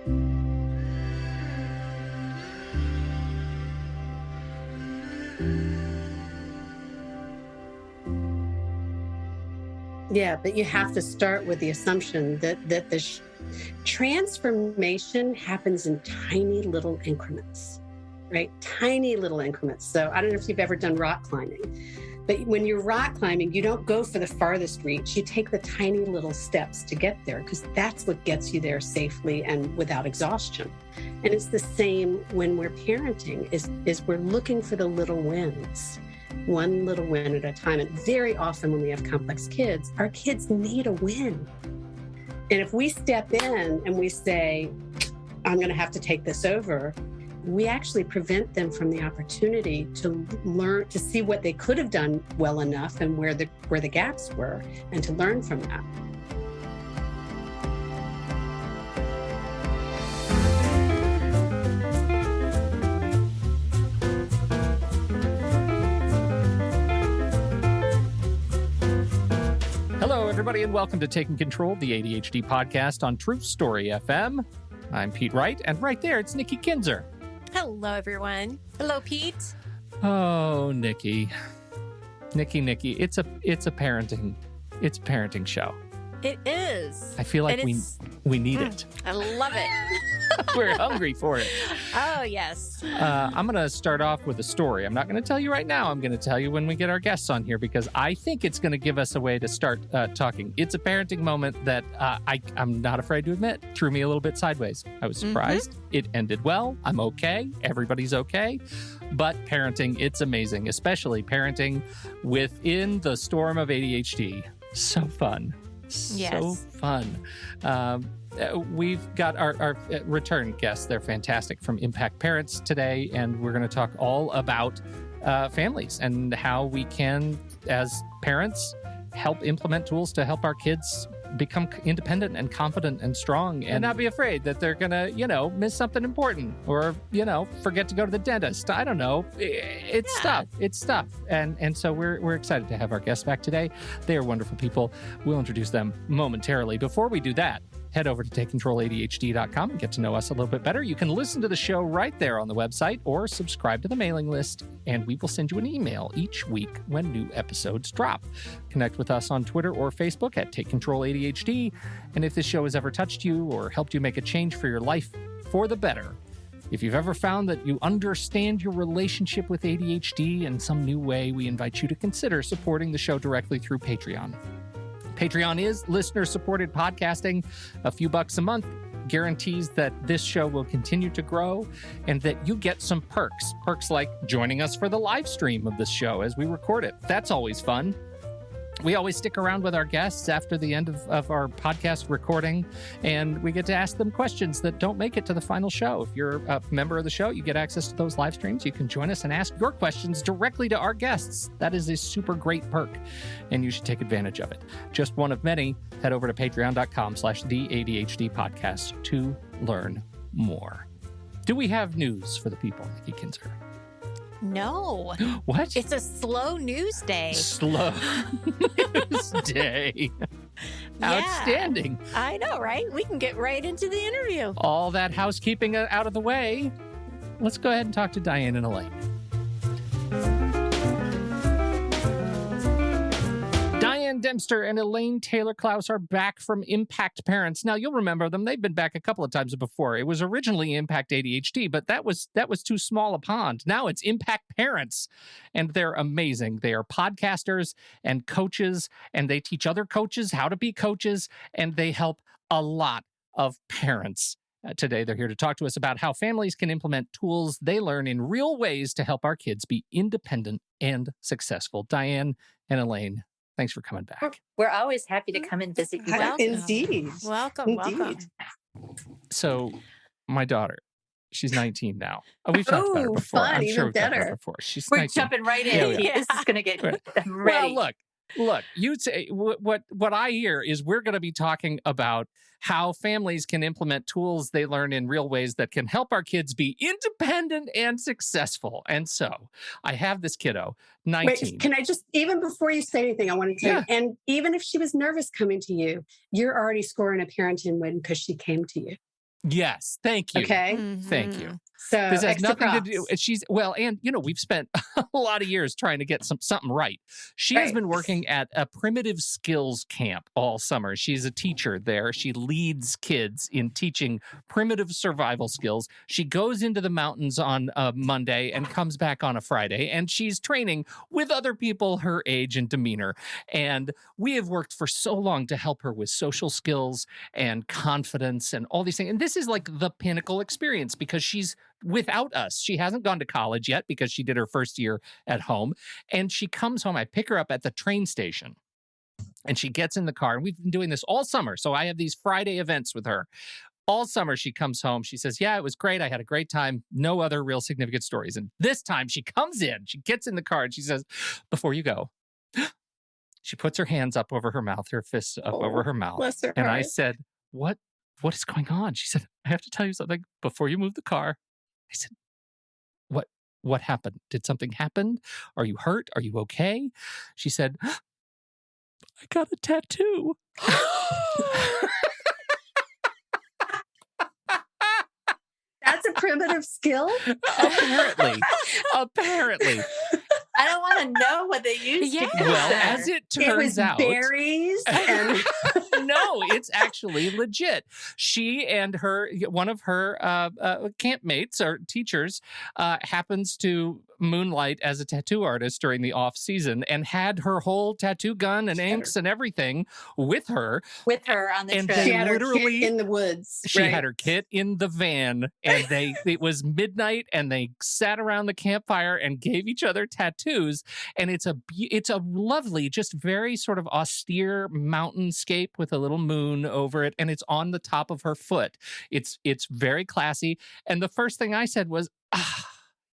Yeah, but you have to start with the assumption that the transformation happens in tiny little increments, right? Tiny little increments. So I don't know if you've ever done rock climbing, but when you're rock climbing, you don't go for the farthest reach. You take the tiny little steps to get there because that's what gets you there safely and without exhaustion. And it's the same when we're parenting, is we're looking for the little wins. One little win at a time. And very often when we have complex kids, our kids need a win. And if we step in and we say, I'm going to have to take this over, we actually prevent them from the opportunity to learn, to see what they could have done well enough and where the gaps were, and to learn from that. Hello, everybody, and welcome to Taking Control, the ADHD podcast on Truth Story FM. I'm Pete Wright, and right there, it's Nikki Kinzer. Hello, everyone. Hello, Pete. Oh, Nikki, it's a parenting show. It is. I feel like we need it. I love it. We're hungry for it. Oh, yes. I'm going to start off with a story. I'm not going to tell you right now. I'm going to tell you when we get our guests on here because I think it's going to give us a way to start talking. It's a parenting moment that I'm not afraid to admit threw me a little bit sideways. I was surprised. It ended well. I'm okay. Everybody's okay. But parenting, it's amazing, especially parenting within the storm of ADHD. So fun. Yes. So fun. We've got our return guests. They're fantastic from Impact Parents today, and we're going to talk all about families and how we can, as parents, help implement tools to help our kids become independent and confident and strong and not be afraid that they're going to, miss something important or, forget to go to the dentist. I don't know. It's stuff. It's stuff. And so we're excited to have our guests back today. They are wonderful people. We'll introduce them momentarily. Before we do that, head over to takecontroladhd.com and get to know us a little bit better. You can listen to the show right there on the website or subscribe to the mailing list, and we will send you an email each week when new episodes drop. Connect with us on Twitter or Facebook at TakeControlADHD. And if this show has ever touched you or helped you make a change for your life for the better, if you've ever found that you understand your relationship with ADHD in some new way, we invite you to consider supporting the show directly through Patreon. Patreon is listener-supported podcasting. A few bucks a month guarantees that this show will continue to grow and that you get some perks. Perks like joining us for the live stream of this show as we record it. That's always fun. We always stick around with our guests after the end of our podcast recording, and we get to ask them questions that don't make it to the final show. If you're a member of the show, you get access to those live streams. You can join us and ask your questions directly to our guests. That is a super great perk, and you should take advantage of it. Just one of many. Head over to patreon.com/theADHDpodcast to learn more. Do we have news for the people, Nikki Kinzer? No. What? It's a slow news day. Slow news day. Outstanding. I know, right? We can get right into the interview. All that housekeeping out of the way. Let's go ahead and talk to Diane and Elaine. Diane Dempster and Elaine Taylor-Klaus are back from Impact Parents. Now, you'll remember them. They've been back a couple of times before. It was originally Impact ADHD, but that was too small a pond. Now it's Impact Parents, and they're amazing. They are podcasters and coaches, and they teach other coaches how to be coaches, and they help a lot of parents. Today, they're here to talk to us about how families can implement tools they learn in real ways to help our kids be independent and successful. Diane and Elaine, thanks for coming back. We're always happy to come and visit you. Welcome. Indeed. Welcome. So, my daughter, she's 19 now. We've talked about her before. Fun, I'm sure even we've talked about better. her before. She's We're 19. jumping right in. Yeah. This is going to get Right. ready. Well, look. You'd say what I hear is we're going to be talking about how families can implement tools they learn in real ways that can help our kids be independent and successful. And so I have this kiddo, 19. Wait, can I just, even before you say anything, I want to tell you, and even if she was nervous coming to you, you're already scoring a parenting win because she came to you. Yes. Thank you. Okay. Thank you. So This has extra nothing props. to do. She's and we've spent a lot of years trying to get something right. She has Right. been working at a primitive skills camp all summer. She's a teacher there. She leads kids in teaching primitive survival skills. She goes into the mountains on a Monday and comes back on a Friday, and she's training with other people her age and demeanor. And we have worked for so long to help her with social skills and confidence and all these things. And this is like the pinnacle experience because she's without us. She hasn't gone to college yet because she did her first year at home. And she comes home. I pick her up at the train station and she gets in the car. And we've been doing this all summer. So I have these Friday events with her. All summer, she comes home. She says, yeah, it was great. I had a great time. No other real significant stories. And this time she comes in, she gets in the car and she says, before you go, she puts her hands up over her mouth, her fists up over her mouth. Bless her And I heart. said, what is going on? She said, I have to tell you something before you move the car. I said, what happened? Did something happen? Are you hurt? Are you okay? She said, I got a tattoo. That's a primitive skill? Apparently. I don't want to know what they used to do. Well, as it It was turns out, berries and no, it's actually legit. She and one of her campmates or teachers happens to moonlight as a tattoo artist during the off season and had her whole tattoo gun and inks and everything with her. With her on the And trip. they she had her literally- kit in the woods. She right? had her kit in the van, and it was midnight, and they sat around the campfire and gave each other tattoos. And it's a lovely, just very sort of austere mountainscape with a little moon over it, and it's on the top of her foot. It's very classy. And the first thing I said was,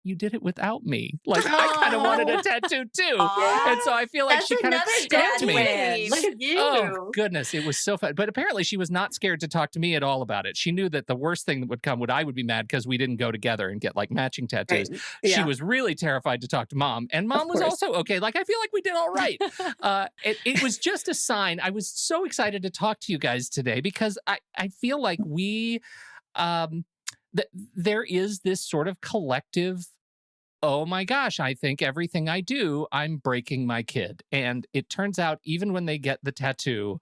you did it without me. Like, I kind of wanted a tattoo too. Aw. And so I feel like That's she kind of another scoped dad me. win. Look at you. Oh, goodness. It was so fun. But apparently she was not scared to talk to me at all about it. She knew that the worst thing that would come I would be mad because we didn't go together and get like matching tattoos. Right. She Yeah. was really terrified to talk to mom. And mom Of was course. also okay. Like, I feel like we did all right. It was just a sign. I was so excited to talk to you guys today because I feel like there is this sort of collective, oh my gosh, I think everything I do, I'm breaking my kid. And it turns out even when they get the tattoo,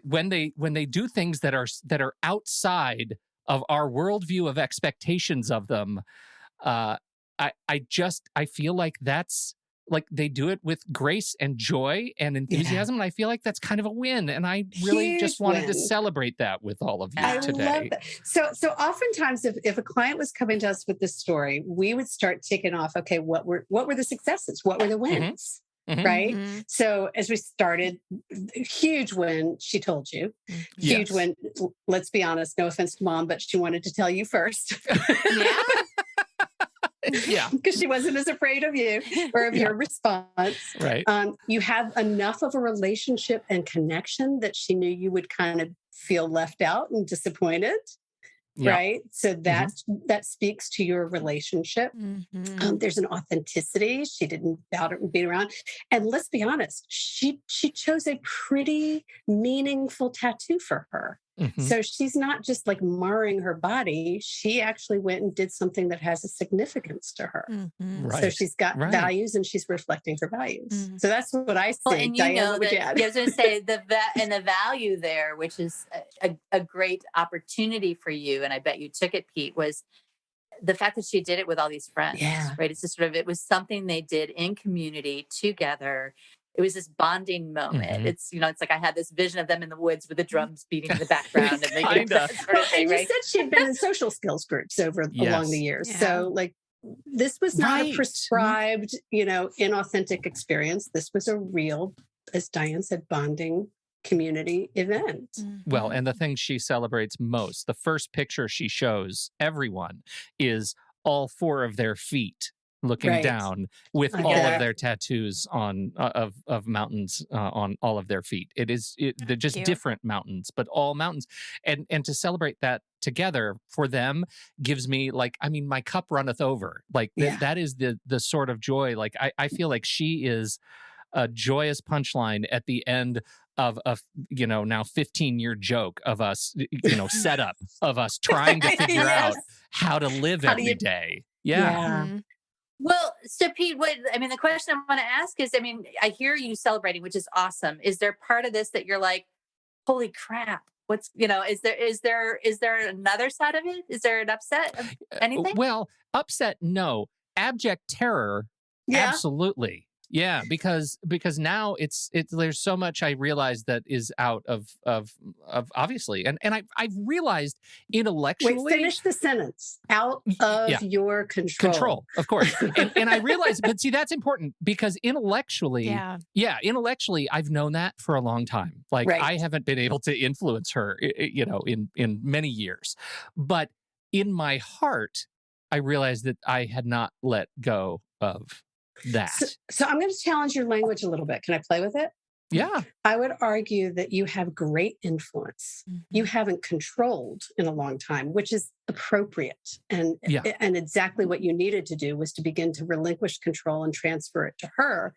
when they do things that are outside of our worldview of expectations of them, I feel like that's like they do it with grace and joy and enthusiasm. And I feel like that's kind of a win. And I really Huge just wanted to win. celebrate that with all of you I today. love that. So oftentimes if a client was coming to us with this story, we would start ticking off, okay, what were the successes? What were the wins? Mhm. Right? Mhm. So as we started, huge win, she told you. Huge Yes. win. Let's be honest, no offense to mom, but she wanted to tell you first. Yeah. Yeah. Because she wasn't as afraid of you or of your response. Right. You have enough of a relationship and connection that she knew you would kind of feel left out and disappointed. Yeah. Right. So that speaks to your relationship. Mhm. There's an authenticity. She didn't doubt it and beat around. And let's be honest, she chose a pretty meaningful tattoo for her. Mhm. So she's not just like marring her body. She actually went and did something that has a significance to her. Mhm. Right. So she's got Right. values and she's reflecting her values. Mhm. So that's what I see. Well, and you Diane, know what would that you add? I was going to say the value there, which is a great opportunity for you, and I bet you took it, Pete, was the fact that she did it with all these friends. Yeah. Right. It's just sort of, it was something they did in community together. It was this bonding moment. Mhm. It's like I had this vision of them in the woods with the drums beating in the background, and they Kinda. that sort Well, of thing, and you right? said she'd been in social skills groups along Yes. the years. Yeah. So like this was not Right. a prescribed, inauthentic experience. This was a real, as Diane said, bonding community event. Well, and the thing she celebrates most, the first picture she shows everyone is all four of their feet looking Right. down with I all get of it. their tattoos on of mountains on all of their feet. They're just Cute. different mountains, but all mountains. And to celebrate that together for them gives me my cup runneth over. Like Yeah. that is the sort of joy. Like I feel like she is a joyous punchline at the end of a, now 15-year joke of us, setup of us trying to figure out Yes. how to live How do every you- day. Yeah. Mhm. Well, so Pete, the question I want to ask is, I hear you celebrating, which is awesome. Is there part of this that you're like, holy crap? What's, is there another side of it? Is there an upset of anything? Well, upset, no. Abject terror, Yeah. absolutely. Yeah, because now it's there's so much I realize that is out of obviously, and I've realized intellectually. Wait, finish the sentence. Out of Yeah. your control. Of course. and I realize, but see, that's important because intellectually, intellectually, I've known that for a long time. Like Right. I haven't been able to influence her, in many years, but in my heart, I realized that I had not let go of that. So I'm going to challenge your language a little bit. Can I play with it? Yeah. I would argue that you have great influence. You haven't controlled in a long time, which is appropriate. And exactly what you needed to do was to begin to relinquish control and transfer it to her.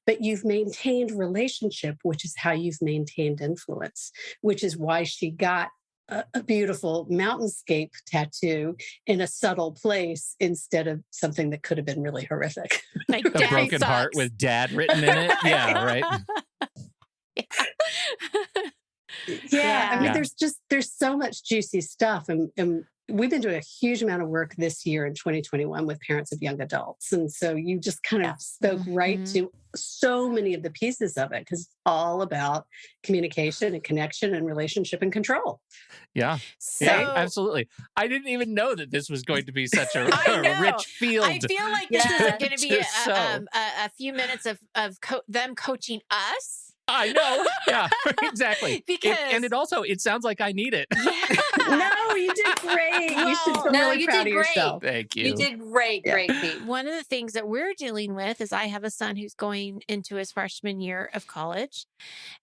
But you've maintained relationship, which is how you've maintained influence, which is why she got a beautiful mountainscape tattoo in a subtle place instead of something that could have been really horrific. Like, A Dad broken sucks. heart with dad written in it. Yeah, right. Yeah. I mean, Yeah. there's so much juicy stuff. And we've been doing a huge amount of work this year in 2021 with parents of young adults. And so you just kind of spoke right to so many of the pieces of it, because it's all about communication and connection and relationship and control. Yeah. So, Yeah, absolutely. I didn't even know that this was going to be such a I know. rich field. I feel like this Yeah. isn't going to be So- a few minutes of them coaching us. I know. Yeah, exactly. Because- It sounds like I need it. No, you did great. You should feel No, really you proud did of great. yourself. Thank you. You did great, Yeah. great, Pete. One of the things that we're dealing with is I have a son who's going into his freshman year of college.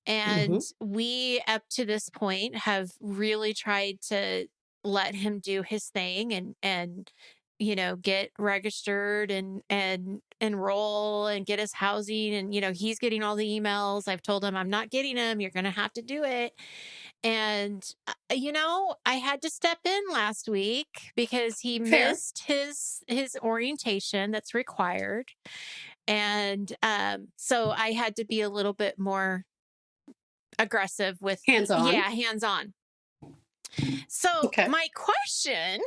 And we, up to this point, have really tried to let him do his thing and get registered and enroll and get his housing. And, he's getting all the emails. I've told him, I'm not getting him. You're going to have to do it. And, I had to step in last week because he Fair. missed his orientation that's required. And so I had to be a little bit more aggressive with Hands-on. Yeah, hands-on. So my question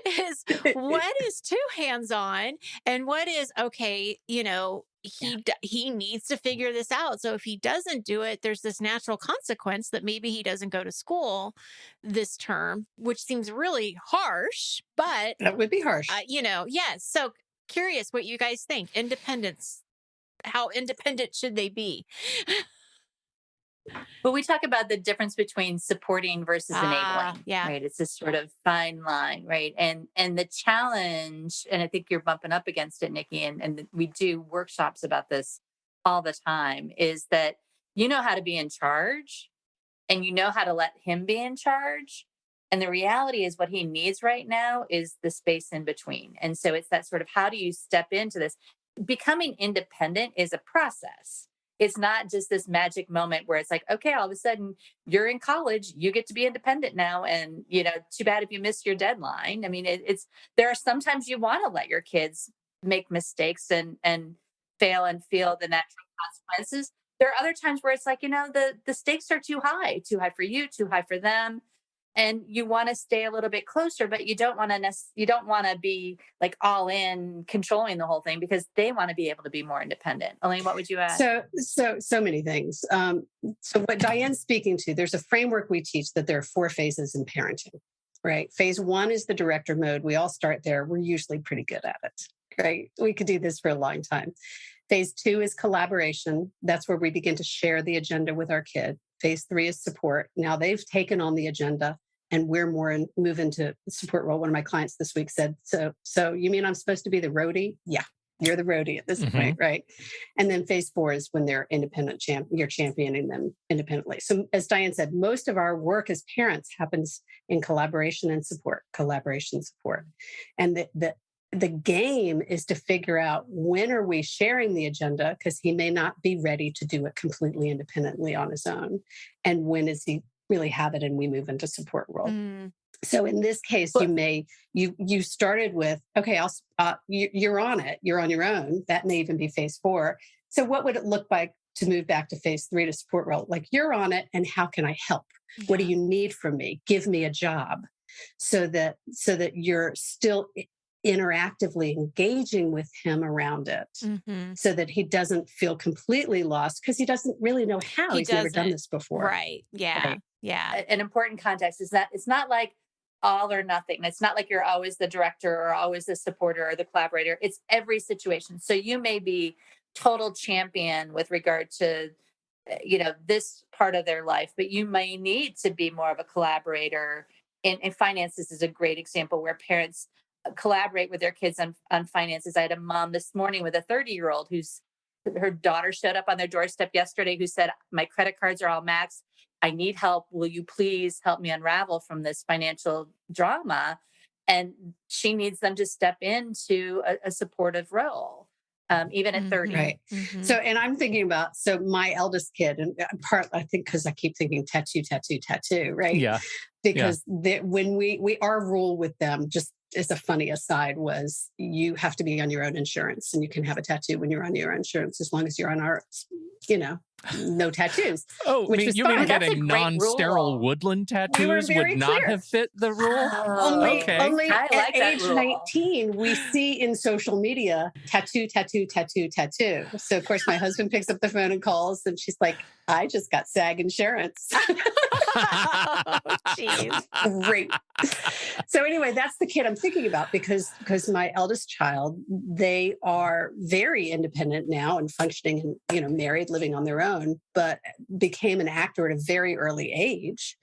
is, what is too hands-on and what is okay? He needs to figure this out. So if he doesn't do it, there's this natural consequence that maybe he doesn't go to school this term, which seems really harsh, but That would be harsh. yes. So curious what you guys think. Independence. How independent should they be? But we talk about the difference between supporting versus enabling. Yeah. Right. It's this sort of fine line, right? And the challenge, and I think you're bumping up against it, Nikki, and we do workshops about this all the time, is that you know how to be in charge and you know how to let him be in charge. And the reality is what he needs right now is the space in between. And so it's that sort of, how do you step into this? Becoming independent is a process. It's not just this magic moment where it's like, okay, all of a sudden you're in college, you get to be independent now. And, too bad if you missed your deadline. I mean, there are sometimes you want to let your kids make mistakes and fail and feel the natural consequences. There are other times where it's like, the stakes are too high for you, too high for them. And you want to stay a little bit closer, but you don't want to be like all in controlling the whole thing because they want to be able to be more independent. Elaine, what would you add? So many things. So what Diane's speaking to, there's a framework we teach that there are 4 phases in parenting, right? Phase 1 is the director mode. We all start there. We're usually pretty good at it, right? We could do this for a long time. Phase 2 is collaboration. That's where we begin to share the agenda with our kid. Phase 3 is support. Now they've taken on the agenda and we're move into the support role. One of my clients this week said, so you mean I'm supposed to be the roadie? Yeah, you're the roadie at this point, right? And then phase 4 is when they're independent you're championing them independently. So as Diane said, most of our work as parents happens in collaboration and support. And the game is to figure out when are we sharing the agenda, because he may not be ready to do it completely independently on his own. And when is he really have it and we move into support role. So in this case, you started with, okay, you're on it. You're on your own. That may even be phase 4. So what would it look like to move back to phase 3 to support role? Like, you're on it, and how can I help? Yeah. What do you need from me? Give me a job, so that you're still interactively engaging with him around it, so that he doesn't feel completely lost, because he doesn't really know how. He's never done this before. Right. Yeah. Right. Yeah. An important context is that it's not like all or nothing. It's not like you're always the director or always the supporter or the collaborator. It's every situation. So you may be total champion with regard to, this part of their life, but you may need to be more of a collaborator. In finances is a great example where parents collaborate with their kids on finances. I had a mom this morning with a 30-year-old her daughter showed up on their doorstep yesterday who said, my credit cards are all maxed. I need help. Will you please help me unravel from this financial drama? And she needs them to step into a supportive role, even at 30. Right. So, and I'm thinking about, my eldest kid, and I think because I keep thinking tattoo, right? Yeah. Because when our rule with them, just as a funny aside, was you have to be on your own insurance, and you can have a tattoo when you're on your own insurance, as long as you're on ours, no tattoos. Oh, you mean getting non-sterile rule. woodland tattoos would not have fit the rule? Only I like at age rule. 19, we see in social media, tattoo. So of course my husband picks up the phone and calls, and she's like, I just got SAG insurance. Jeez. Great. So anyway, that's the kid I'm thinking about, because my eldest child, they are very independent now and functioning and, married, living on their own, but became an actor at a very early age.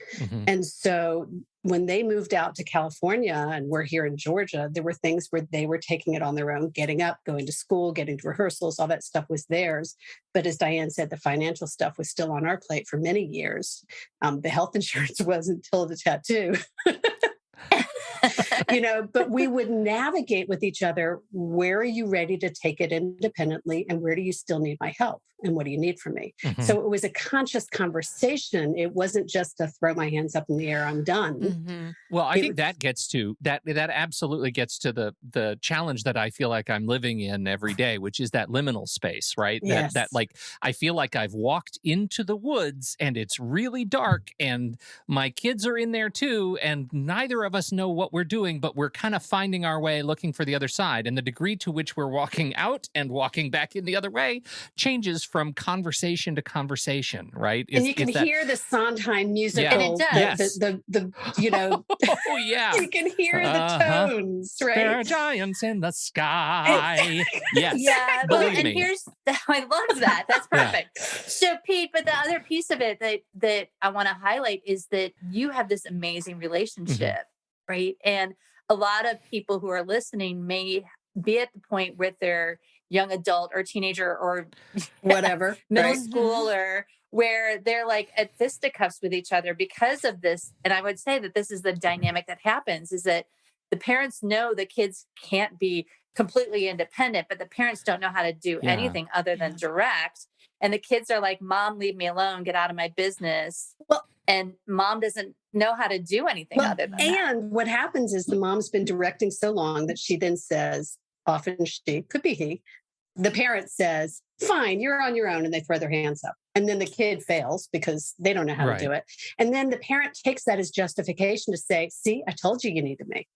And so when they moved out to California and we're here in Georgia, there were things where they were taking it on their own, getting up, going to school, getting to rehearsals, all that stuff was theirs. But as Diane said, the financial stuff was still on our plate for many years. The health insurance wasn't until the tattoo. But we would navigate with each other. Where are you ready to take it independently? And where do you still need my help? And what do you need from me? So it was a conscious conversation. It wasn't just to throw my hands up in the air, I'm done. Well, I think that gets to that absolutely gets to the challenge that I feel like I'm living in every day, which is that liminal space, right? Yes. That like, I feel like I've walked into the woods and it's really dark and my kids are in there too. And neither of us know what we're doing, but we're kind of finding our way, looking for the other side. And the degree to which we're walking out and walking back in the other way changes from conversation to conversation, right? And you can hear the Sondheim musical. Yeah. And it does. Oh, yeah. You can hear the tones, right? There are giants in the sky. Yes. Yeah. Believe me. I love that. That's perfect. Yeah. So Pete, but the other piece of it that I want to highlight is that you have this amazing relationship, right? And a lot of people who are listening may be at the point with their young adult or teenager or whatever, middle schooler, where they're like at fisticuffs with each other because of this. And I would say that this is the dynamic that happens, is that the parents know the kids can't be completely independent, but the parents don't know how to do anything other than direct. And the kids are like, Mom, leave me alone, get out of my business. Well, and mom doesn't know how to do anything other than that. And what happens is the mom's been directing so long that she then says, often she, could be he, the parent says, fine, you're on your own. And they throw their hands up. And then the kid fails because they don't know how to do it. And then the parent takes that as justification to say, see, I told you needed me.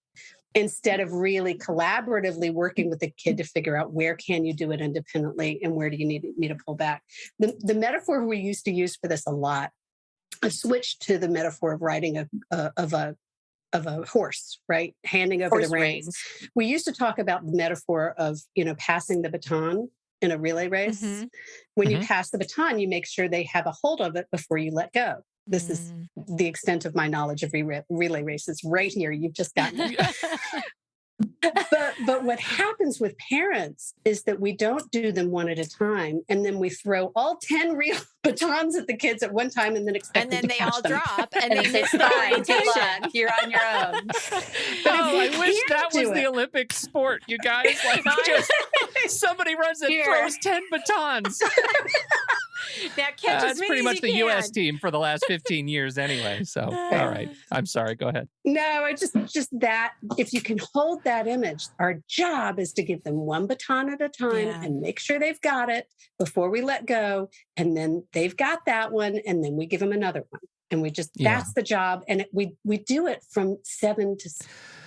Instead of really collaboratively working with the kid to figure out where can you do it independently and where do you need me to pull back. The metaphor we used to use for this a lot, I switched to the metaphor of riding of a horse, right? Handing over the reins. We used to talk about the metaphor of, passing the baton in a relay race. When you pass the baton, you make sure they have a hold of it before you let go. This is the extent of my knowledge of relay races right here. You've just gotten it. But But what happens with parents is that we don't do them one at a time. And then we throw all 10 real batons at the kids at one time and then expect And them then to they catch all them. drop and And they they say, miss the fine, good orientation. luck. You're on your own. But if we I wish can't that was do the it- Olympic sport, you guys. Like, just somebody runs and Here. throws 10 batons. Now catch as That's many pretty as much you the can. U.S. team for the last 15 years anyway. So, all right. I'm sorry. Go ahead. No, I just that if you can hold that image, our job is to give them one baton at a time Yeah. and make sure they've got it before we let go. And then they've got that one, and then we give them another one. And we just that's the job. And we do it from 7 to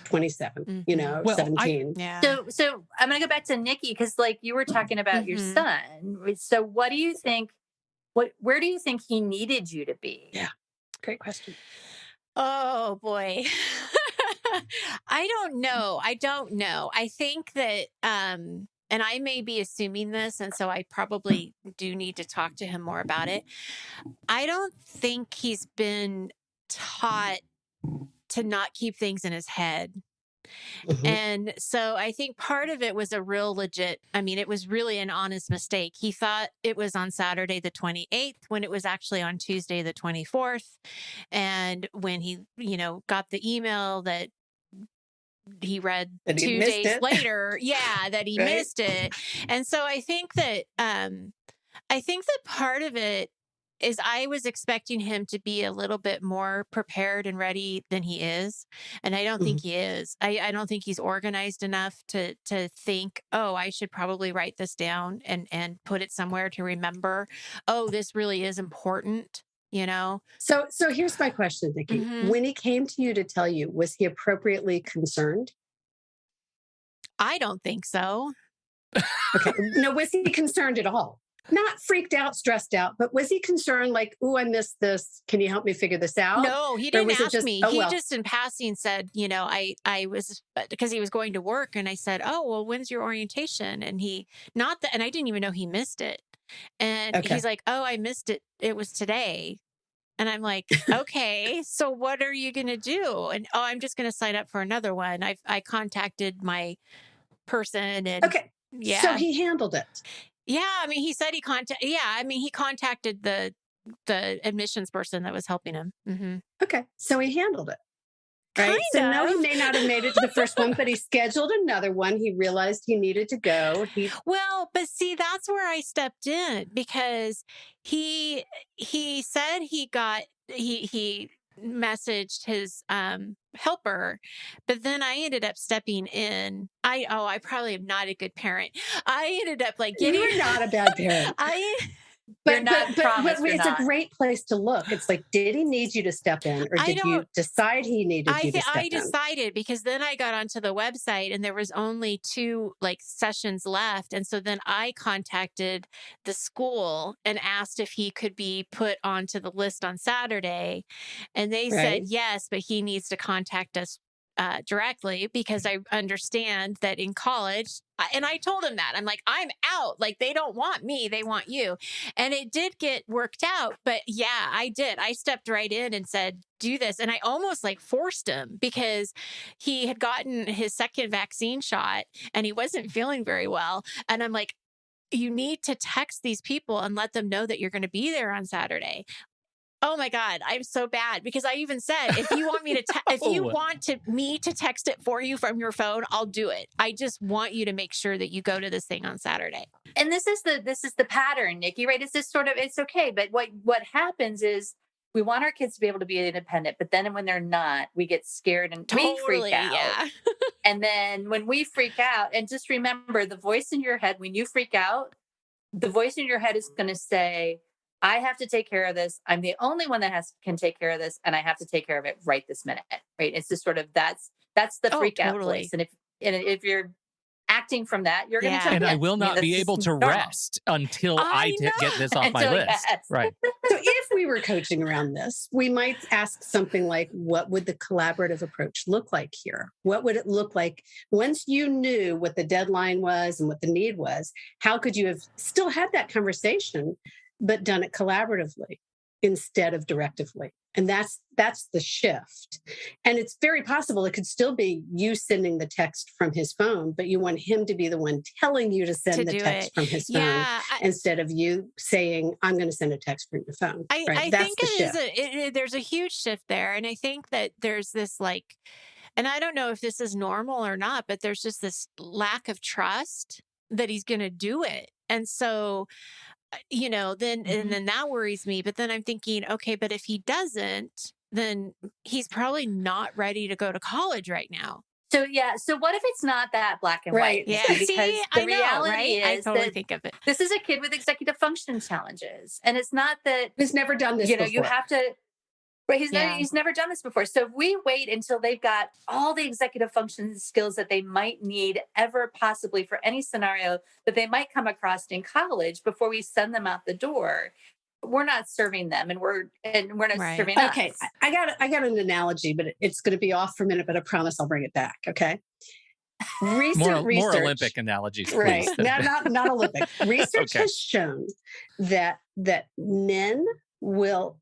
27, Well, 17. Yeah. So I'm going to go back to Nikki because, like, you were talking about your son. So, what do you think? Where do you think he needed you to be? Yeah, great question. Oh boy. I don't know. I think that and I may be assuming this, and so I probably do need to talk to him more about it. I don't think he's been taught to not keep things in his head. Mhm. And so I think part of it was a real legit, it was really an honest mistake. He thought it was on Saturday the 28th when it was actually on Tuesday the 24th. And when he, got the email that he read That he 2 missed days it. later, that he Right. missed it. And so I think that part of it is I was expecting him to be a little bit more prepared and ready than he is. And I don't think he is. I don't think he's organized enough to think, oh, I should probably write this down and put it somewhere to remember. Oh, this really is important, So here's my question, Nikki. Mhm. When he came to you to tell you, was he appropriately concerned? I don't think so. Okay. No, was he concerned at all? Not freaked out, stressed out, but was he concerned like, oh, I missed this. Can you help me figure this out? No, he Or didn't was it ask just, me. oh, He well. just in passing said, I was because he was going to work and I said, oh, well, when's your orientation? And and I didn't even know he missed it. And Okay. he's like, oh, I missed it. It was today. And I'm like, okay, so what are you going to do? And I'm just going to sign up for another one. I contacted my person and Okay. yeah. So he handled it. Yeah, he said he contacted the admissions person that was helping him. Mm-hmm. Okay. So he handled it. Right. So no, he may not have made it to the first one, but he scheduled another one. He realized he needed to go. Well, but see, that's where I stepped in because he said he messaged his helper, but then I ended up stepping in. I probably am not a good parent. I ended up like getting. You're not a bad parent. You're not, promise you're it's not. a great place to look. It's like, did he need you to step in, or did you decide he needed you to step in? I decided because then I got onto the website and there was only 2 sessions left, and so then I contacted the school and asked if he could be put onto the list on Saturday, and they said yes, but he needs to contact us directly because I understand that in college, and I told him that I'm like, I'm out. Like they don't want me, they want you. And it did get worked out. But yeah, I did. I stepped right in and said, do this. And I almost forced him because he had gotten his second vaccine shot and he wasn't feeling very well. And I'm like, you need to text these people and let them know that you're going to be there on Saturday. Oh my God, I'm so bad because I even said, if you want me to, if you want me to text it for you from your phone, I'll do it. I just want you to make sure that you go to this thing on Saturday. And this is the pattern, Nikki, right? It's this sort of, it's okay. But what happens is we want our kids to be able to be independent, but then when they're not, we get scared and we freak out. Yeah. And then when we freak out, and just remember the voice in your head, when you freak out, the voice in your head is going to say, I have to take care of this. I'm the only one that can take care of this. And I have to take care of it right this minute. Right. It's just sort of, that's the freak out voice. And if you're acting from that, you're going to jump in. And I will not be able to rest until I get this off my list. Yes. Right. So if we were coaching around this, we might ask something like, what would the collaborative approach look like here? What would it look like once you knew what the deadline was and what the need was? How could you have still had that conversation, but done it collaboratively? instead of directively. And that's the shift. And it's very possible it could still be you sending the text from his phone, but you want him to be the one telling you to send the text from his phone instead of you saying, I'm going to send a text from your phone. I think there's a huge shift there. And I think that there's this and I don't know if this is normal or not, but there's just this lack of trust that he's going to do it. And so, then that worries me. But then I'm thinking, okay, but if he doesn't, then he's probably not ready to go to college right now. So, so what if it's not that black and white? Yeah. Because the reality is I totally that think of it. this is a kid with executive function challenges. And it's not that he's never done this before. You have to, right? He's never done this before. So if we wait until they've got all the executive function skills that they might need ever possibly for any scenario that they might come across in college before we send them out the door, we're not serving them, and we're not serving us. Okay, I got an analogy, but it's going to be off for a minute, but I promise I'll bring it back. Okay. Recent research, more Olympic analogies, please. Right? Not Olympic. Research has shown that men will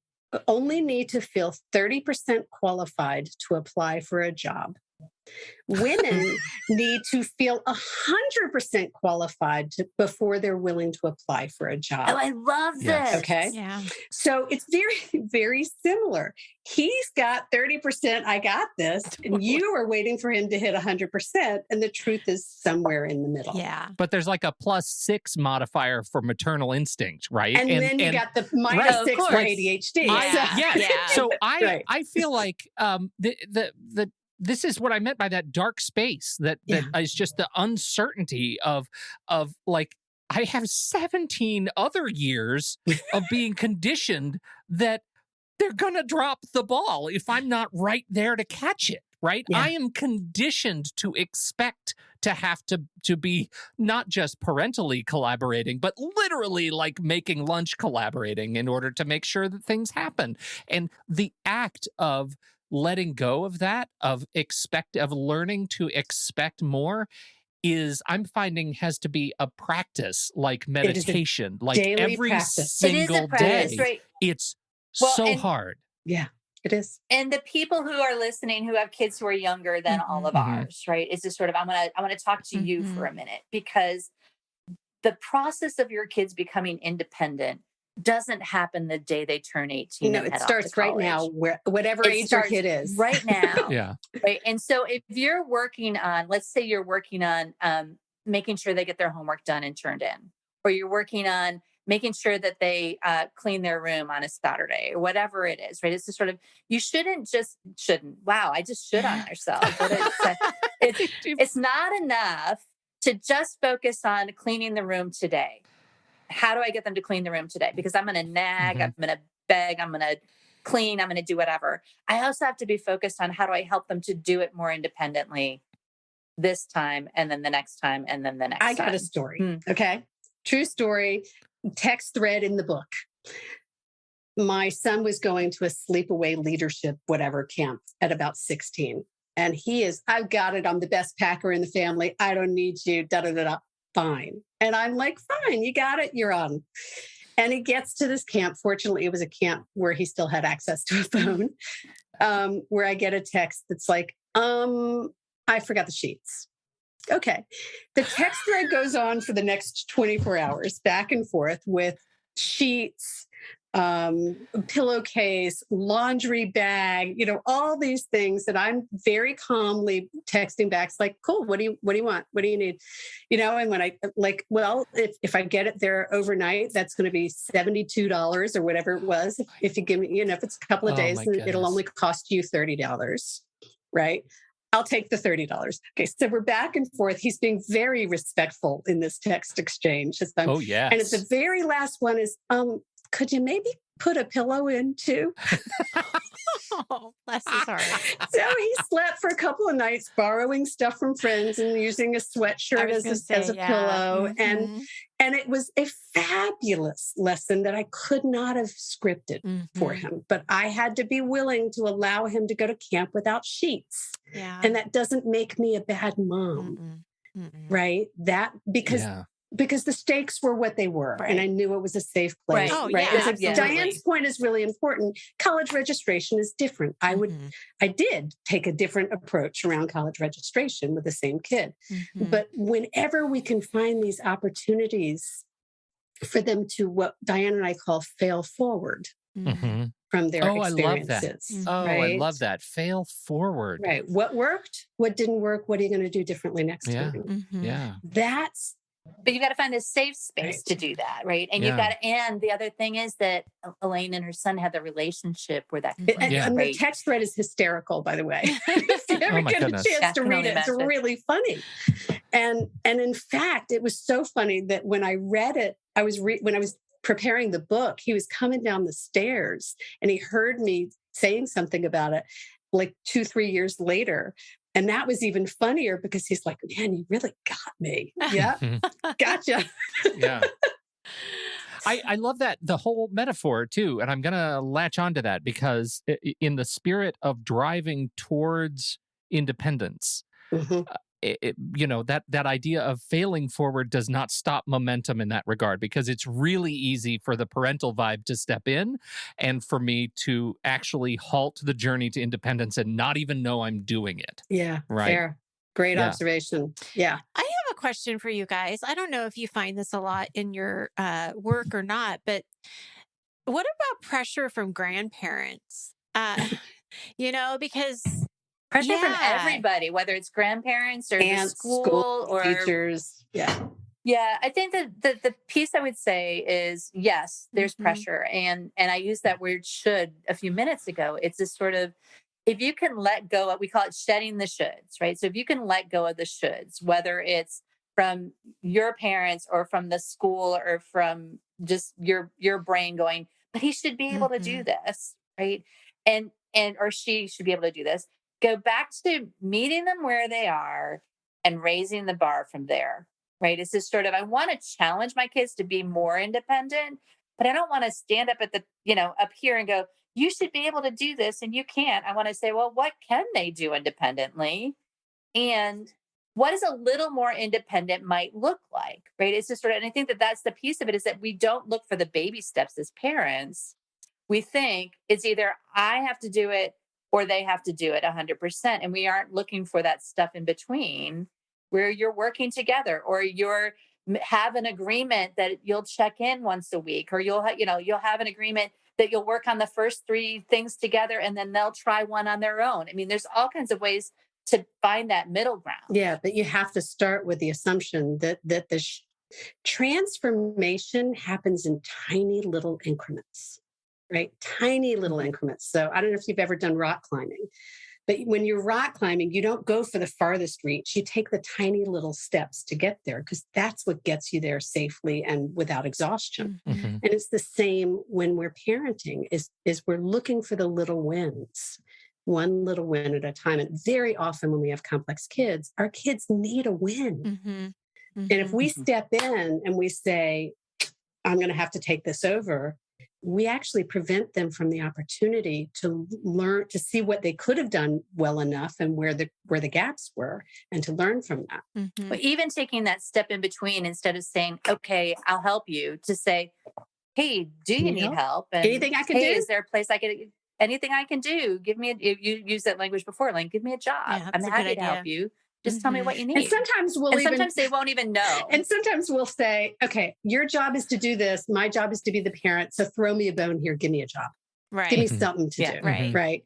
only need to feel 30% qualified to apply for a job. Women need to feel 100% qualified before they're willing to apply for a job. Oh, I love this. Okay. Yeah. So it's very, very similar. He's got 30%, I got this, and you are waiting for him to hit 100%. And the truth is somewhere in the middle. Yeah. But there's like a +6 modifier for maternal instinct, right? And then you got the -6 for ADHD. So I feel like this is what I meant by that dark space that is just the uncertainty of like, I have 17 other years of being conditioned that they're going to drop the ball if I'm not right there to catch it, right? Yeah. I am conditioned to expect to have to be not just parentally collaborating, but literally like making lunch collaborating in order to make sure that things happen. And the act of letting go of that, of learning to expect more, is, I'm finding, has to be a practice, like meditation, like every practice. single day. Right? It's so hard. Yeah, it is. And the people who are listening who have kids who are younger than all of ours, right? Is just sort of, I want to talk to you for a minute, because the process of your kids becoming independent doesn't happen the day they turn 18. It starts right now, whatever age your kid is. Right now. Yeah. Right. And so if you're working on, let's say you're working on making sure they get their homework done and turned in, or you're working on making sure that they clean their room on a Saturday, or whatever it is, right? It's just sort of, you shouldn't. Wow, I just should on ourselves. But it's not enough to just focus on cleaning the room today. How do I get them to clean the room today? Because I'm going to nag, I'm going to beg, I'm going to clean, I'm going to do whatever. I also have to be focused on how do I help them to do it more independently this time, and then the next time, and then the next time. I got a story. Okay. True story. Text thread in the book. My son was going to a sleepaway leadership, whatever camp at about 16. And I've got it. I'm the best packer in the family. I don't need you. Fine. And I'm like, fine, you got it. You're on. And he gets to this camp. Fortunately, it was a camp where he still had access to a phone, where I get a text that's like, I forgot the sheets. Okay. The text thread goes on for the next 24 hours, back and forth with sheets, pillowcase, laundry bag, all these things that I'm very calmly texting back. It's like, cool. What do you want? What do you need? And when I if I get it there overnight, that's going to be $72 or whatever it was. If you give me, if it's a couple of days, then it'll only cost you $30. Right. I'll take the $30. Okay. So we're back and forth. He's being very respectful in this text exchange. Oh, yeah. And at the very last one is, could you maybe put a pillow in too? Oh, bless his heart. So he slept for a couple of nights, borrowing stuff from friends and using a sweatshirt as a pillow. And it was a fabulous lesson that I could not have scripted for him. But I had to be willing to allow him to go to camp without sheets. Yeah. And that doesn't make me a bad mom. Right? Because because the stakes were what they were. Right. And I knew it was a safe place. Right. Oh, right. yeah, And so absolutely. Diane's point is really important. College registration is different. I did take a different approach around college registration with the same kid. But whenever we can find these opportunities for them to what Diane and I call fail forward from their experiences. I love that. Fail forward. Right. What worked? What didn't work? What are you going to do differently next time? Yeah. That's. But you got to find a safe space to do that, right? And you've got to, and the other thing is that Elaine and her son had the relationship where that and the text thread is hysterical, by the way. If you ever get a chance to read it, it's really funny. And in fact, it was so funny that when I read it, when I was preparing the book, he was coming down the stairs and he heard me saying something about it like 2-3 years later. And that was even funnier because he's like, man, you really got me. Yeah. Gotcha. Yeah. I love that, the whole metaphor too. And I'm going to latch onto that because in the spirit of driving towards independence, that idea of failing forward does not stop momentum in that regard, because it's really easy for the parental vibe to step in and for me to actually halt the journey to independence and not even know I'm doing it. Yeah. Right. Fair. Great observation. Yeah. I have a question for you guys. I don't know if you find this a lot in your work or not, but what about pressure from grandparents? Because pressure from everybody, whether it's grandparents or the school or teachers. Yeah. Yeah. I think that the piece I would say is, yes, there's pressure. And I used that word should a few minutes ago. It's this sort of, if you can let go of, we call it shedding the shoulds, right? So if you can let go of the shoulds, whether it's from your parents or from the school or from just your brain going, but he should be able to do this, right? And or she should be able to do this. Go back to meeting them where they are and raising the bar from there, right? It's this sort of, I want to challenge my kids to be more independent, but I don't want to stand up at the, up here and go, you should be able to do this and you can't. I want to say, well, what can they do independently? And what does a little more independent might look like, right? It's just sort of, and I think that that's the piece of it, is that we don't look for the baby steps as parents. We think it's either I have to do it or they have to do it 100%. And we aren't looking for that stuff in between where you're working together or you're have an agreement that you'll check in once a week, or you'll have an agreement that you'll work on the first 3 things together and then they'll try one on their own. I mean, there's all kinds of ways to find that middle ground. Yeah, but you have to start with the assumption that the transformation happens in tiny little increments. Right? Tiny little increments. So I don't know if you've ever done rock climbing, but when you're rock climbing, you don't go for the farthest reach. You take the tiny little steps to get there because that's what gets you there safely and without exhaustion. And it's the same when we're parenting is we're looking for the little wins, one little win at a time. And very often when we have complex kids, our kids need a win. And if we step in and we say, I'm going to have to take this over, we actually prevent them from the opportunity to learn, to see what they could have done well enough and where the gaps were, and to learn from that. But even taking that step in between, instead of saying, okay, I'll help you, to say, hey, do you need help? And anything I can do? Is there a place I can, anything I can do? Give me, you used that language before, Elaine, give me a job. Yeah, I'm happy to help you. Just tell me what you need. And sometimes sometimes they won't even know. And sometimes we'll say, okay, your job is to do this. My job is to be the parent. So throw me a bone here. Give me a job. Right. Give me something to do. Right. Right.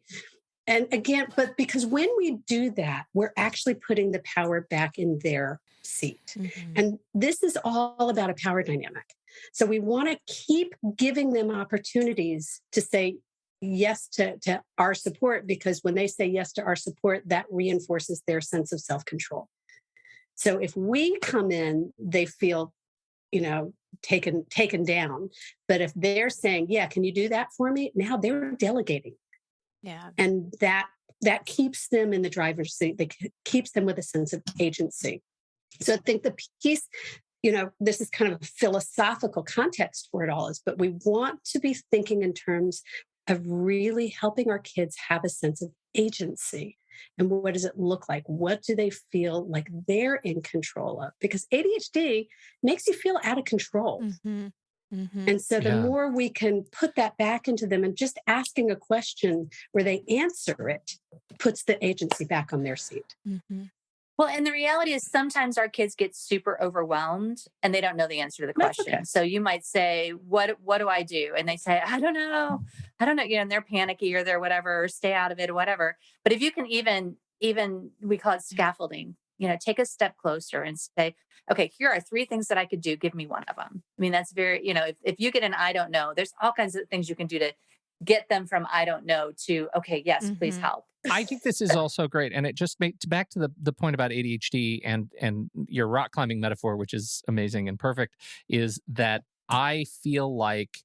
And again, but because when we do that, we're actually putting the power back in their seat. And this is all about a power dynamic. So we want to keep giving them opportunities to say yes to our support, because when they say yes to our support, that reinforces their sense of self-control. So if we come in, they feel, taken down. But if they're saying, yeah, can you do that for me? Now they're delegating. Yeah. And that keeps them in the driver's seat. That keeps them with a sense of agency. So I think the piece, this is kind of a philosophical context for it all is, but we want to be thinking in terms of really helping our kids have a sense of agency. And what does it look like? What do they feel like they're in control of? Because ADHD makes you feel out of control. Mm-hmm. Mm-hmm. And so the Yeah. more we can put that back into them, and just asking a question where they answer it puts the agency back on their seat. Mm-hmm. Well, and the reality is sometimes our kids get super overwhelmed and they don't know the answer to the That's question. okay. So you might say, what do I do? And they say, I don't know. And they're panicky or they're whatever, or stay out of it or whatever. But if you can even we call it scaffolding, take a step closer and say, okay, here are 3 things that I could do. Give me one of them. I mean, that's very, if you get an, I don't know, there's all kinds of things you can do to get them from, I don't know to, okay, yes, please help. I think this is also great. And it just makes back to the point about ADHD and your rock climbing metaphor, which is amazing and perfect, is that I feel like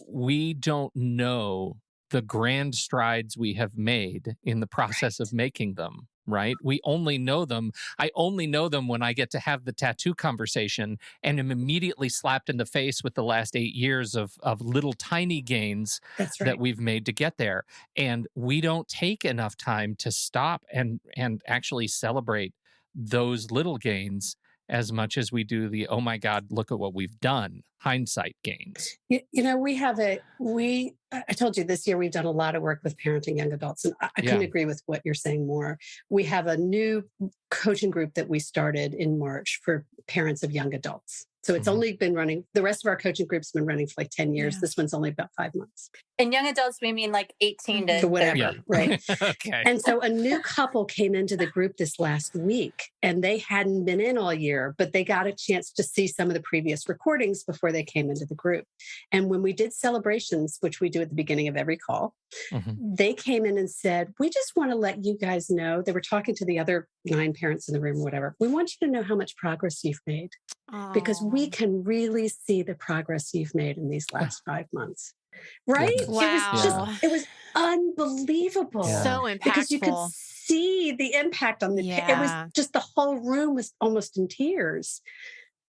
we don't know the grand strides we have made in the process of making them, right? We only know them. I only know them when I get to have the tattoo conversation and am immediately slapped in the face with the last 8 years of little tiny gains That's right. that we've made to get there. And we don't take enough time to stop and actually celebrate those little gains as much as we do the, oh my God, look at what we've done, hindsight gains. I told you this year we've done a lot of work with parenting young adults, and I couldn't agree with what you're saying more. We have a new coaching group that we started in March for parents of young adults. So it's only been running, the rest of our coaching group's been running for like 10 years. Yeah. This one's only about 5 months. And young adults, we mean like 18 to whatever, right? Okay. And so a new couple came into the group this last week, and they hadn't been in all year, but they got a chance to see some of the previous recordings before they came into the group. And when we did celebrations, which we do at the beginning of every call, they came in and said, we just want to let you guys know, they were talking to the other 9 parents in the room or whatever, we want you to know how much progress you've made. Because we can really see the progress you've made in these last 5 months. Right? Wow. It was unbelievable. Yeah. So impactful. Because you could see the impact on the it was just, the whole room was almost in tears.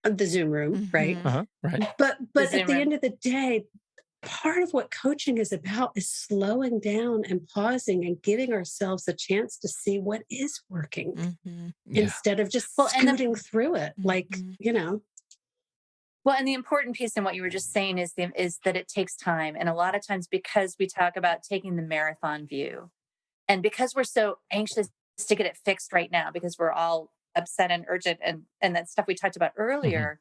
The Zoom room, right? Right. But at the end of the day, part of what coaching is about is slowing down and pausing and giving ourselves a chance to see what is working instead of just scooting through it. Well, and the important piece in what you were just saying is that it takes time. And a lot of times, because we talk about taking the marathon view, and because we're so anxious to get it fixed right now, because we're all upset and urgent and that stuff we talked about earlier,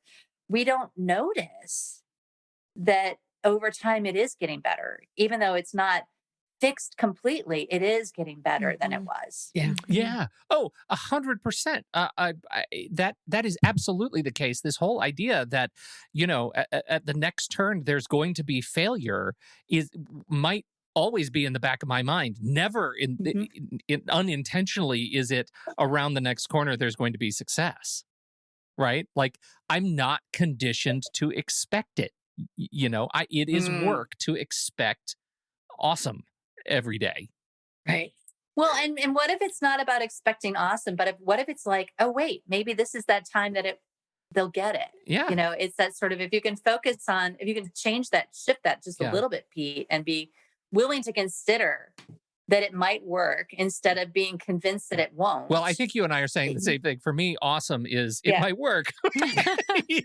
we don't notice that over time it is getting better. Even though it's not fixed completely, it is getting better than it was. Yeah. Oh, 100%. That is absolutely the case. This whole idea that, at the next turn, there's going to be failure might always be in the back of my mind. Never unintentionally is it around the next corner, there's going to be success, right? Like, I'm not conditioned to expect it. It is work to expect awesome every day. Right. Well, and what if it's not about expecting awesome, but what if it's like, oh, wait, maybe this is that time that they'll get it. Yeah. It's that sort of, if you can change that, shift that just a little bit, Pete, and be willing to consider that it might work instead of being convinced that it won't. Well, I think you and I are saying the same thing. For me, awesome is it might work. But you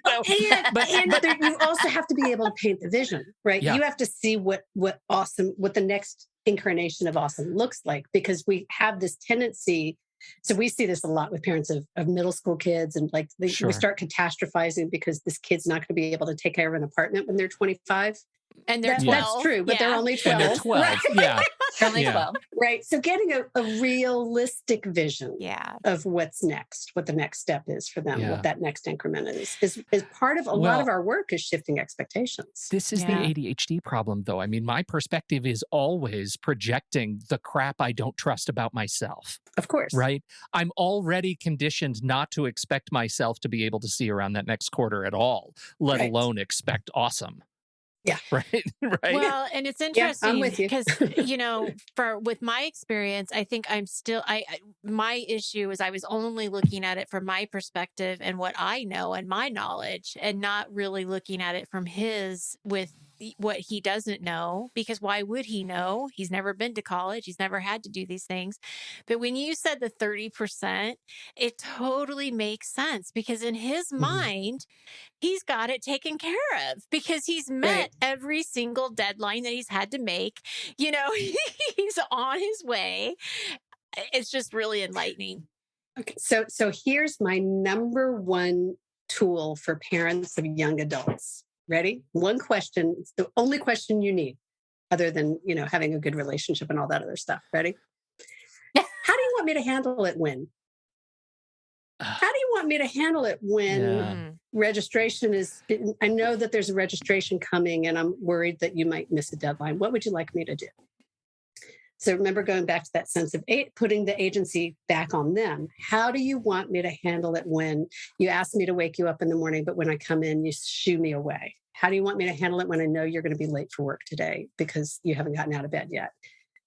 also have to be able to paint the vision, right? Yeah. You have to see what the next incarnation of awesome looks like, because we have this tendency. So we see this a lot with parents of middle school kids, and we start catastrophizing because this kid's not going to be able to take care of an apartment when they're 25. And they're 12. That's true, but they're only 12. And they're 12. Right? Yeah. They're only 12. Right. So getting a realistic vision of what's next, what the next step is for them, what that next increment is part of a lot of our work is shifting expectations. This is the ADHD problem, though. I mean, my perspective is always projecting the crap I don't trust about myself. Of course. Right? I'm already conditioned not to expect myself to be able to see around that next quarter at all, let alone expect awesome. Yeah. Right. Well, and it's interesting I'm with you. because, with my experience, I think my issue is I was only looking at it from my perspective and what I know and my knowledge, and not really looking at it from his with what he doesn't know, because why would he know? He's never been to college. He's never had to do these things. But when you said the 30%, it totally makes sense, because in his mind, he's got it taken care of because he's met every single deadline that he's had to make. You know, he's on his way. It's just really enlightening. Okay. So here's my number one tool for parents of young adults. Ready? One question. It's the only question you need, other than, having a good relationship and all that other stuff. Ready? How do you want me to handle it when? How do you want me to handle it when registration is, I know that there's a registration coming and I'm worried that you might miss a deadline. What would you like me to do? So remember, going back to that sense of putting the agency back on them. How do you want me to handle it when you ask me to wake you up in the morning, but when I come in, you shoo me away? How do you want me to handle it when I know you're going to be late for work today because you haven't gotten out of bed yet?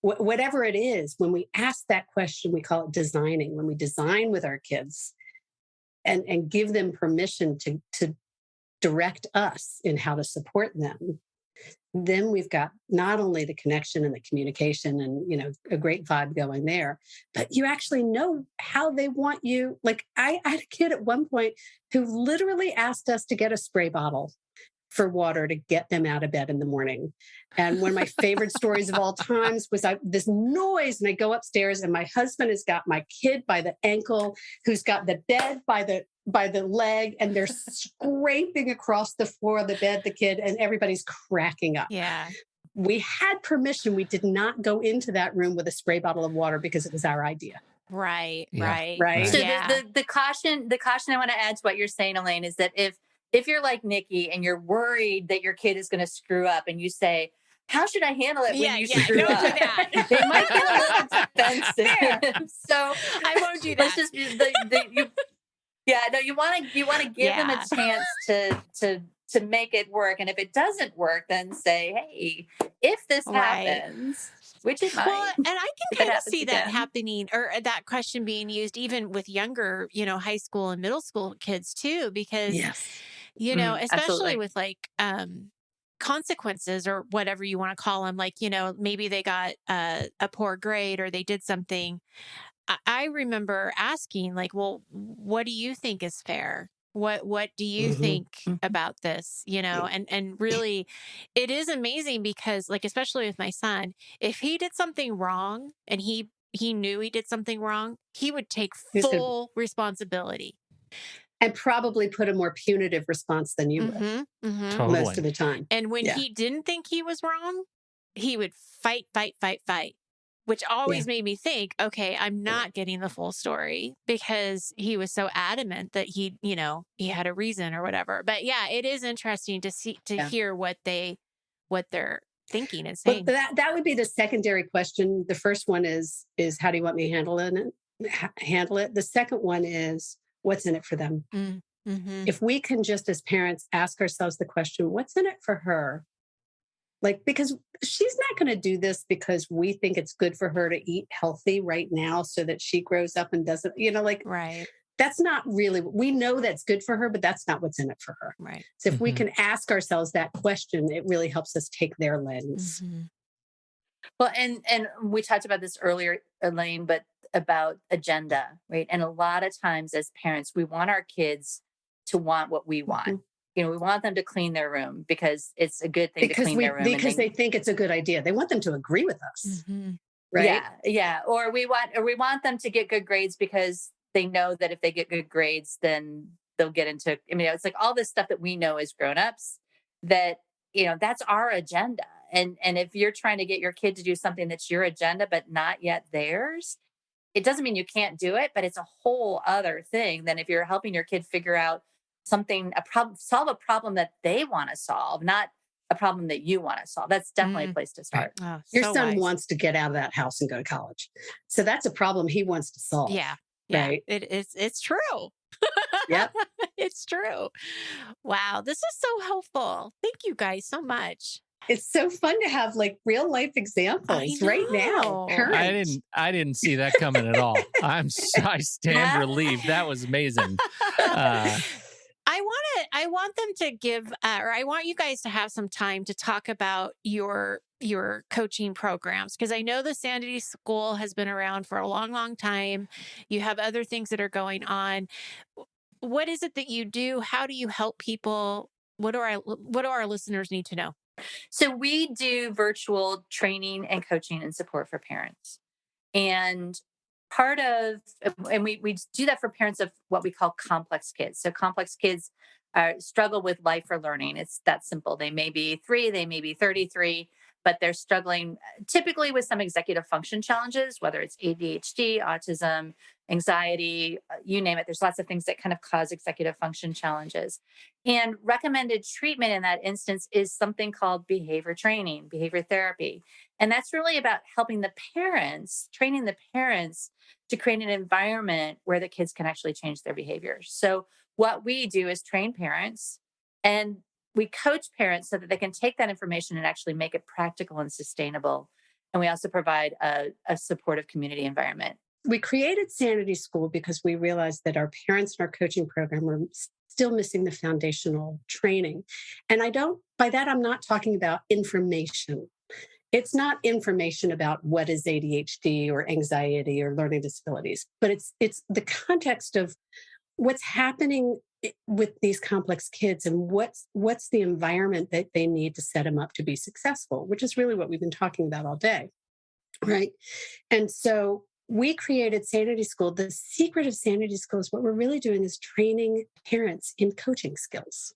Whatever it is, when we ask that question, we call it designing. When we design with our kids and give them permission to direct us in how to support them, then we've got not only the connection and the communication and, a great vibe going there, but you actually know how they want you. Like I had a kid at one point who literally asked us to get a spray bottle for water to get them out of bed in the morning. And one of my favorite stories of all times was this noise, and I go upstairs and my husband has got my kid by the ankle, who's got the bed by the leg, and they're scraping across the floor of the bed, the kid, and everybody's cracking up. Yeah. We had permission. We did not go into that room with a spray bottle of water because it was our idea. Right. So Yeah. the caution I want to add to what you're saying, Elaine, is that if you're like Nikki and you're worried that your kid is going to screw up and you say, how should I handle it when you screw don't up? do that. It might get a little defensive. So I won't do that. let's just you want to give them a chance to make it work. And if it doesn't work, then say, hey, if this happens, which it might. Well, and I can kind of see that again. happening, or that question being used even with younger, high school and middle school kids too, because, especially absolutely. with like consequences or whatever you want to call them, like, maybe they got a poor grade or they did something. I remember asking, like, well, what do you think is fair? What do you think about this? And really, it is amazing because, like, especially with my son, if he did something wrong and he knew he did something wrong, he would take full responsibility. And probably put a more punitive response than you would Totally. most of the time. And when he didn't think he was wrong, he would fight, which always made me think, okay, I'm not getting the full story, because he was so adamant that he had a reason or whatever. But yeah, it is interesting to hear what they're thinking and saying. But that would be the secondary question. The first one is how do you want me to handle it? The second one is, what's in it for them? If we can just, as parents, ask ourselves the question, what's in it for her? Like, because she's not going to do this because we think it's good for her to eat healthy right now so that she grows up and doesn't, right. That's not really, we know that's good for her, but that's not what's in it for her. Right. So if we can ask ourselves that question, it really helps us take their lens. Well, and we talked about this earlier, Elaine, but about agenda, right? And a lot of times as parents, we want our kids to want what we want. We want them to clean their room because it's a good thing to clean their room. Because they think it's a good idea. They want them to agree with us. Right? Yeah. Or we want them to get good grades because they know that if they get good grades, then they'll get into, it's like all this stuff that we know as grownups that, that's our agenda. And if you're trying to get your kid to do something that's your agenda, but not yet theirs, it doesn't mean you can't do it, but it's a whole other thing than if you're helping your kid figure out solve a problem that they want to solve, not a problem that you want to solve. That's definitely a place to start. Oh, your son wants to get out of that house and go to college. So that's a problem he wants to solve. Yeah. Right. It's true. Yep. It's true. Wow. This is so helpful. Thank you guys so much. It's so fun to have like real life examples right now. I didn't see that coming at all. I stand relieved. That was amazing. I I want them to give, or I want you guys to have some time to talk about your coaching programs, because I know the Sanity School has been around for a long, long time. You have other things that are going on. What is it that you do? How do you help people? What do our listeners need to know? So we do virtual training and coaching and support for parents. And we do that for parents of what we call complex kids. So complex kids struggle with life or learning. It's that simple. They may be 3, they may be 33, but they're struggling typically with some executive function challenges, whether it's ADHD, autism, anxiety, you name it. There's lots of things that kind of cause executive function challenges. And recommended treatment in that instance is something called behavior training, behavior therapy. And that's really about helping the parents, training the parents to create an environment where the kids can actually change their behaviors. So what we do is train parents, and we coach parents so that they can take that information and actually make it practical and sustainable. And we also provide a supportive community environment. We created Sanity School because we realized that our parents in our coaching program were still missing the foundational training. And by that, I'm not talking about information. It's not information about what is ADHD or anxiety or learning disabilities, but it's the context of what's happening with these complex kids and what's the environment that they need to set them up to be successful, which is really what we've been talking about all day, right? And so we created Sanity School. The secret of Sanity School is what we're really doing is training parents in coaching skills.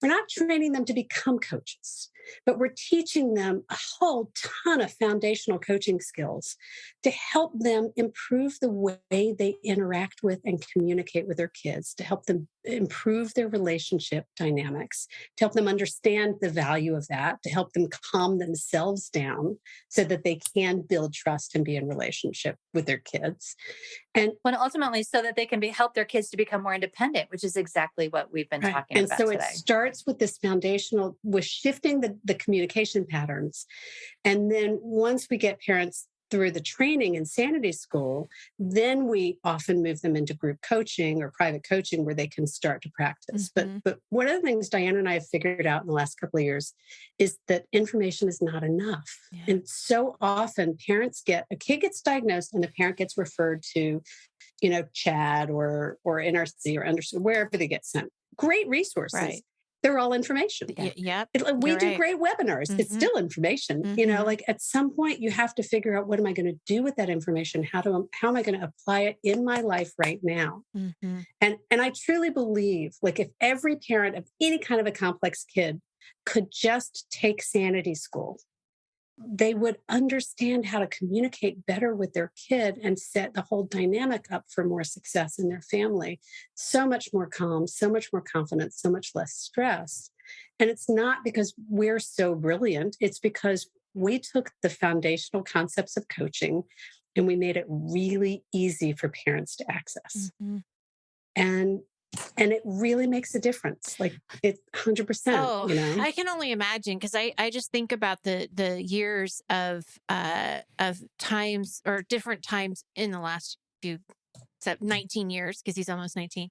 We're not training them to become coaches, but we're teaching them a whole ton of foundational coaching skills to help them improve the way they interact with and communicate with their kids, to help them improve their relationship dynamics, to help them understand the value of that, to help them calm themselves down so that they can build trust and be in relationship with their kids. And ultimately so that they can help their kids to become more independent, which is exactly what we've been talking about today. And so it starts with this foundational, with shifting the communication patterns. And then once we get parents through the training in Sanity School, then we often move them into group coaching or private coaching where they can start to practice. Mm-hmm. But one of the things Diane and I have figured out in the last couple of years is that information is not enough. Yeah. And so often a kid gets diagnosed and the parent gets referred to, CHAD or NRC or wherever they get sent. Great resources. Right. They're all information. Yep. We do great webinars. Mm-hmm. It's still information. Mm-hmm. At some point you have to figure out, what am I going to do with that information? How am I going to apply it in my life right now? Mm-hmm. And I truly believe, if every parent of any kind of a complex kid could just take Sanity School, they would understand how to communicate better with their kid and set the whole dynamic up for more success in their family. So much more calm, so much more confidence, so much less stress. And it's not because we're so brilliant. It's because we took the foundational concepts of coaching and we made it really easy for parents to access. Mm-hmm. And it really makes a difference. It's 100%. Oh, I can only imagine, because I just think about the years of times or different times in the last 19 years, because he's almost 19,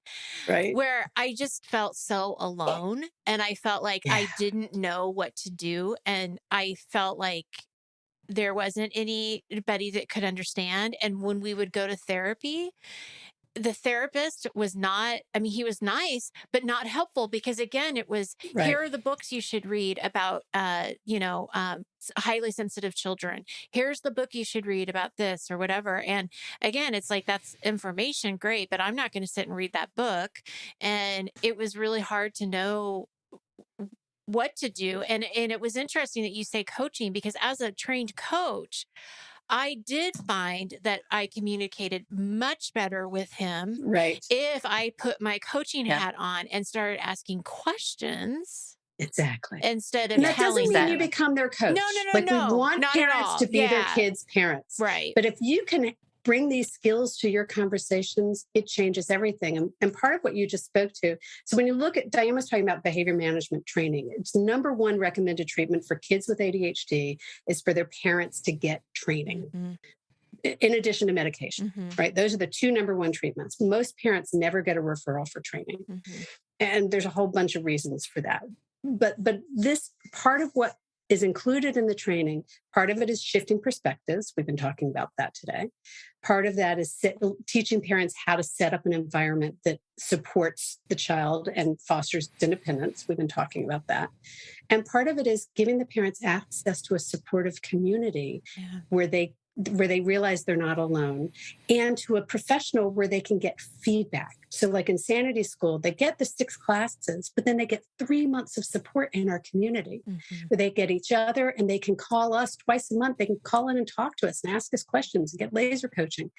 right? Where I just felt so alone, and I felt like I didn't know what to do, and I felt like there wasn't anybody that could understand. And when we would go to therapy, the therapist was not, he was nice, but not helpful, because again, it was, here are the books you should read about, highly sensitive children. Here's the book you should read about this or whatever. And again, it's like, that's information, great, but I'm not going to sit and read that book. And it was really hard to know what to do. And it was interesting that you say coaching, because as a trained coach, I did find that I communicated much better with him if I put my coaching hat on and started asking questions. Exactly. Instead of and that doesn't mean you become their coach. No. We want not parents to be their kids' parents. Right. But if you can bring these skills to your conversations, it changes everything. And part of what you just spoke to, so when you look at, Diane was talking about behavior management training, it's number one recommended treatment for kids with ADHD is for their parents to get training. In addition to medication, right? Those are the two number one treatments. Most parents never get a referral for training. And there's a whole bunch of reasons for that. But this part of what is included in the training, part of it is shifting perspectives. We've been talking about that today. Part of that is teaching parents how to set up an environment that supports the child and fosters independence. We've been talking about that. And part of it is giving the parents access to a supportive community where they realize they're not alone, and to a professional where they can get feedback. So like in Sanity School, they get the 6 classes, but then they get 3 months of support in our community where they get each other, and they can call us twice a month. They can call in and talk to us and ask us questions and get laser coaching.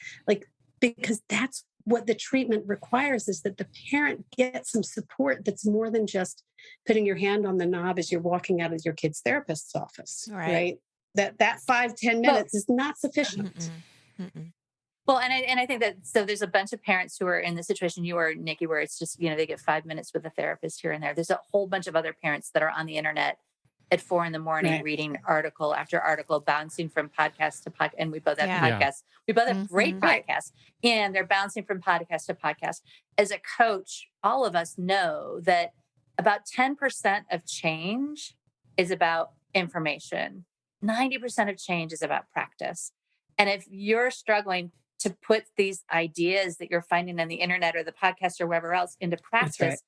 Because that's what the treatment requires, is that the parent gets some support that's more than just putting your hand on the knob as you're walking out of your kid's therapist's office, right? That 5-10 minutes is not sufficient. Well, and I think that, so there's a bunch of parents who are in the situation you are, Nikki, where it's just, they get 5 minutes with a therapist here and there. There's a whole bunch of other parents that are on the internet at 4 a.m, reading article after article, bouncing from podcast to podcast. And we both have podcasts. We both have great podcasts, and they're bouncing from podcast to podcast. As a coach, all of us know that about 10% of change is about information. 90% of change is about practice. And if you're struggling to put these ideas that you're finding on the internet or the podcast or wherever else into practice,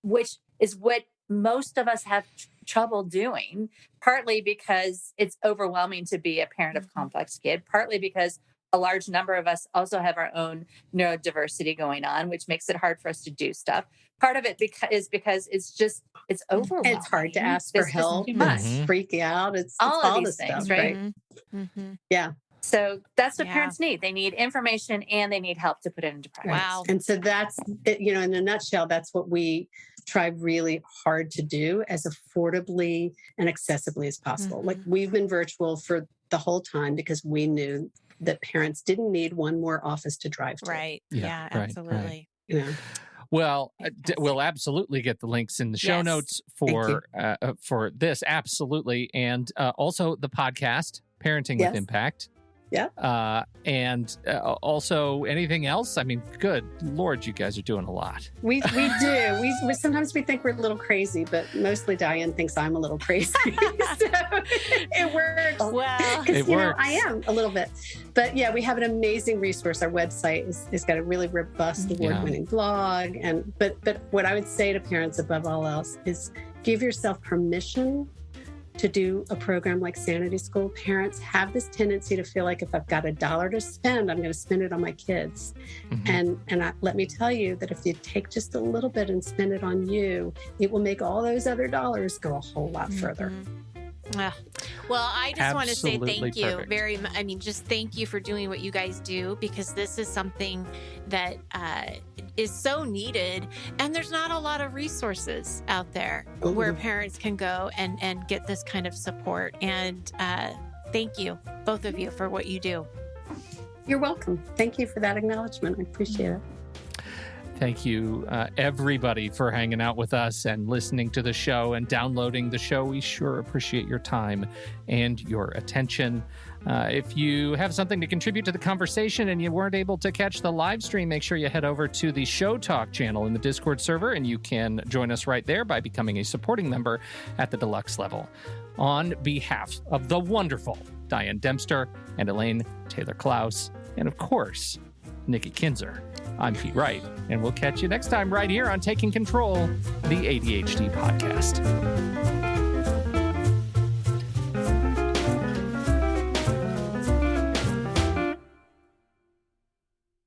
which is what most of us have trouble doing, partly because it's overwhelming to be a parent of a complex kid, partly because a large number of us also have our own neurodiversity going on, which makes it hard for us to do stuff. Part of it is because it's overwhelming. It's hard to ask for help. It's freak out. It's all these this things, stuff, right? Yeah. So that's what parents need. They need information and they need help to put it into practice. Wow. And so that's, in a nutshell, that's what we try really hard to do as affordably and accessibly as possible. Like, we've been virtual for the whole time because we knew that parents didn't need one more office to drive to. Right. Yeah, absolutely. Yeah. Well, we'll absolutely get the links in the show notes for this. Absolutely. And also the podcast, Parenting with Impact. Yeah. And also anything else? I mean, good Lord, you guys are doing a lot. We do. We sometimes we think we're a little crazy, but mostly Diane thinks I'm a little crazy. So it works. Well, it works. I am a little bit. But yeah, we have an amazing resource. Our website is got a really robust award-winning blog. But what I would say to parents above all else is give yourself permission to do a program like Sanity School. Parents have this tendency to feel like if I've got $1 to spend, I'm going to spend it on my kids. And let me tell you that if you take just a little bit and spend it on you, it will make all those other dollars go a whole lot further. Well, I just want to say thank you perfect. very much. I mean, just thank you for doing what you guys do, because this is something that is so needed. And there's not a lot of resources out there where parents can go and get this kind of support. And thank you, both of you, for what you do. You're welcome. Thank you for that acknowledgement. I appreciate it. Thank you, everybody, for hanging out with us and listening to the show and downloading the show. We sure appreciate your time and your attention. If you have something to contribute to the conversation and you weren't able to catch the live stream, make sure you head over to the Show Talk channel in the Discord server, and you can join us right there by becoming a supporting member at the deluxe level. On behalf of the wonderful Diane Dempster and Elaine Taylor-Klaus, and of course, Nikki Kinzer, I'm Pete Wright, and we'll catch you next time right here on Taking Control, the ADHD podcast.